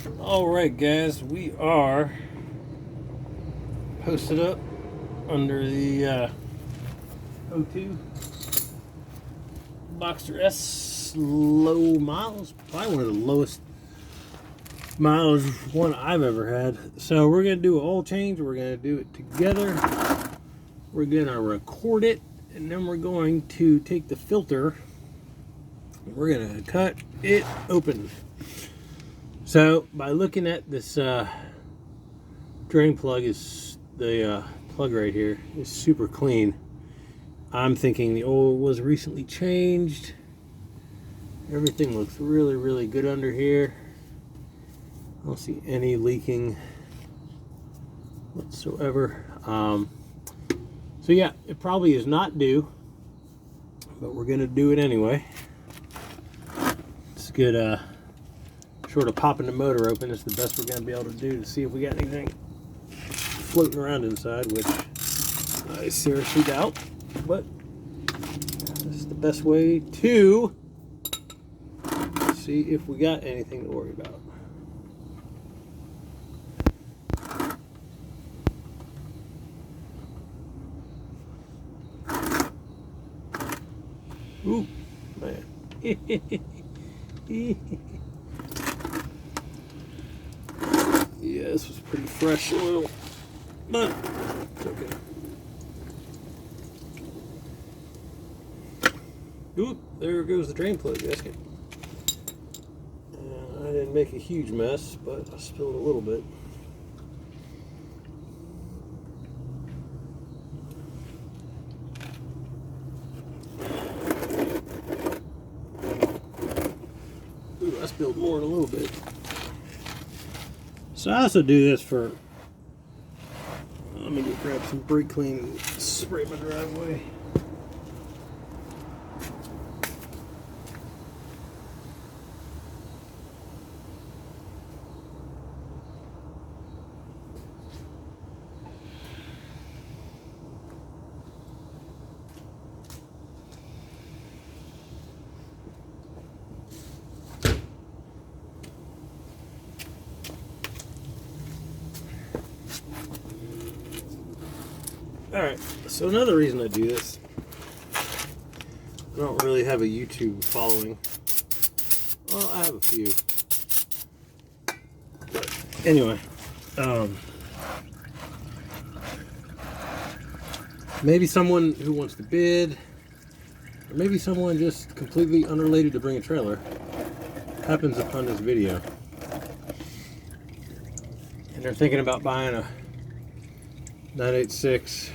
Alright guys, we are posted up under the O2 Boxster S low miles, probably one of the lowest mileage one I've ever had. So we're going to do an oil change, we're going to do it together, we're going to record it, and then we're going to take the filter, we're going to cut it open. So by looking at this drain plug, is the plug right here is super clean. I'm thinking the oil was recently changed. Everything looks really good under here. I don't see any leaking whatsoever. So yeah, it probably is not due, but we're gonna do it anyway. It's good. Short of popping the motor open, it's the best we're going to be able to do to see if we got anything floating around inside, which I seriously doubt, but this is the best way to see if we got anything to worry about. Ooh, man. Yeah, this was pretty fresh oil, but it's okay. Oop, there goes the drain plug gasket. I didn't make a huge mess, but I spilled a little bit. Ooh, I spilled more in a little bit. So I also do this for, let me go grab some brake clean and spray my driveway. Alright, so another reason I do this, I don't really have a YouTube following. Well, I have a few. But anyway, maybe someone who wants to bid, or maybe someone just completely unrelated to bring a trailer, happens upon this video. And they're thinking about buying a 986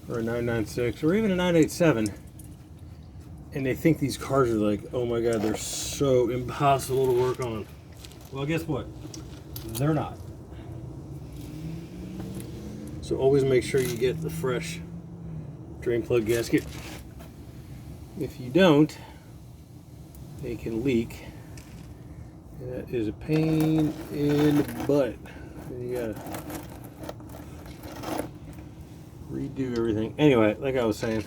or a 996 or even a 987, and they think these cars are like, oh my god, they're so impossible to work on. Well, guess what? They're not. So always make sure you get the fresh drain plug gasket. If you don't, they can leak, and that is a pain in the butt. You gotta redo everything. Anyway, like I was saying,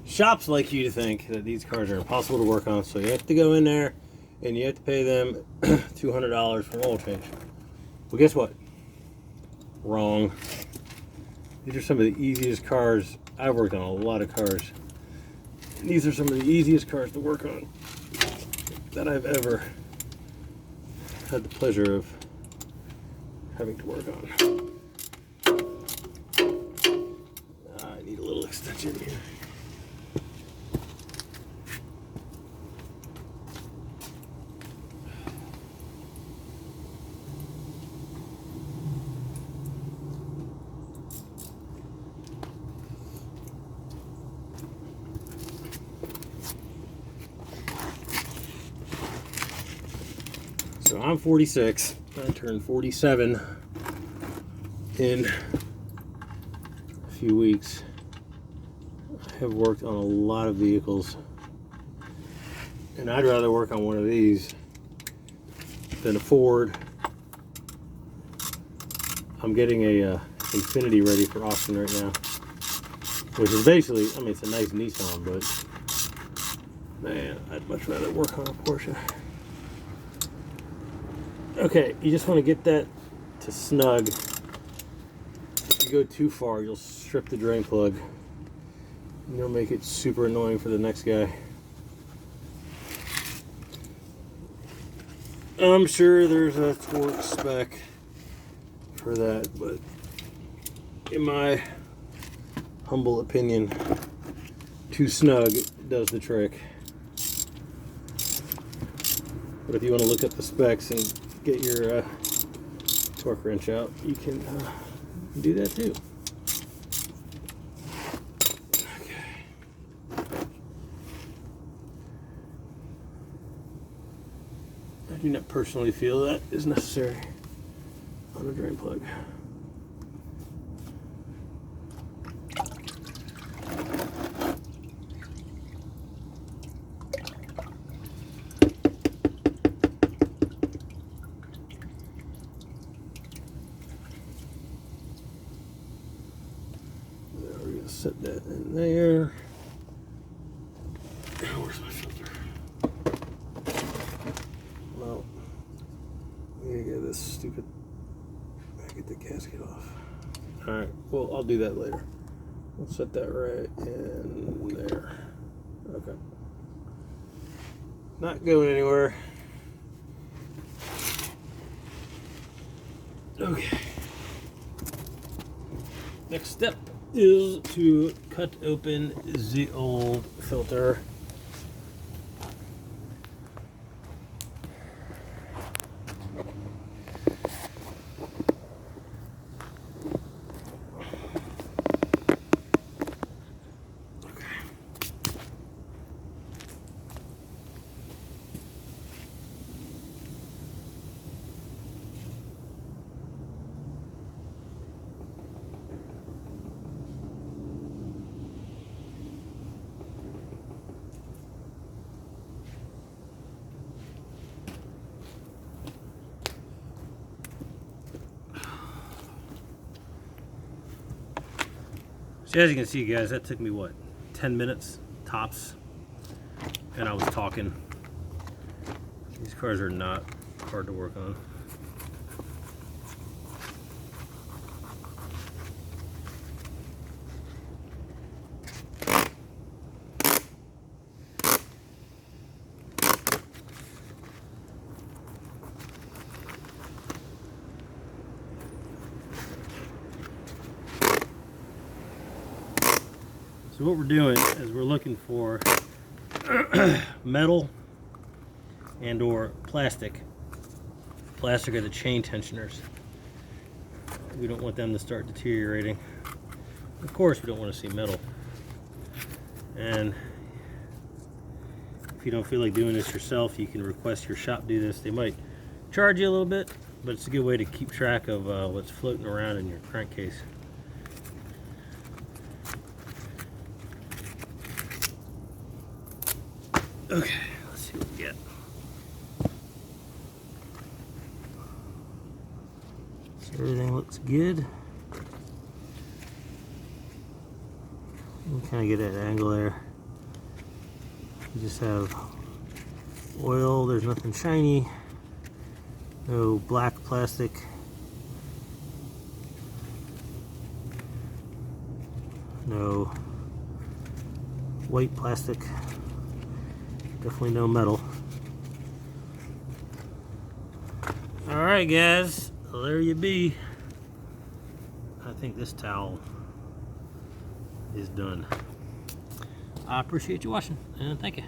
shops like you to think that these cars are impossible to work on, so you have to go in there and you have to pay them $200 for an oil change. Well, guess what? Wrong. These are some of the easiest cars. I've worked on a lot of cars. And these are some of the easiest cars to work on that I've ever had the pleasure of having to work on. I need a little extension here. So I'm 46. I turned 47 in a few weeks. I have worked on a lot of vehicles, and I'd rather work on one of these than a Ford. I'm getting a Infiniti ready for auction right now, which is basically, I mean, it's a nice Nissan, but Man, I'd much rather work on a Porsche. Okay, you just want to get that to snug. If you go too far, you'll strip the drain plug. And you'll make it super annoying for the next guy. I'm sure there's a torque spec for that, but in my humble opinion, too snug does the trick. But if you want to look up the specs and get your torque wrench out, you can do that too. I do not personally feel that is necessary on a drain plug. Now we're going to set that in there. Where's my filter? Well, I'm gonna get this stupid. Get the gasket off. All right. Well, I'll do that later. We'll set that right in there. Okay. Not going anywhere. Okay. Next step is to cut open the old filter. So as you can see, guys, that took me what, 10 minutes tops, and I was talking. These cars are not hard to work on. So what we're doing is we're looking for metal and or plastic. Plastic are the chain tensioners. We don't want them to start deteriorating. Of course, we don't want to see metal. And if you don't feel like doing this yourself, you can request your shop do this. They might charge you a little bit, but it's a good way to keep track of what's floating around in your crankcase. Okay, let's see what we get. So everything looks good. You can kind of get that angle there. You just have oil, there's nothing shiny, no black plastic. No white plastic. Definitely no metal. Alright guys, well, there you be. I think this towel is done. I appreciate you watching and thank you.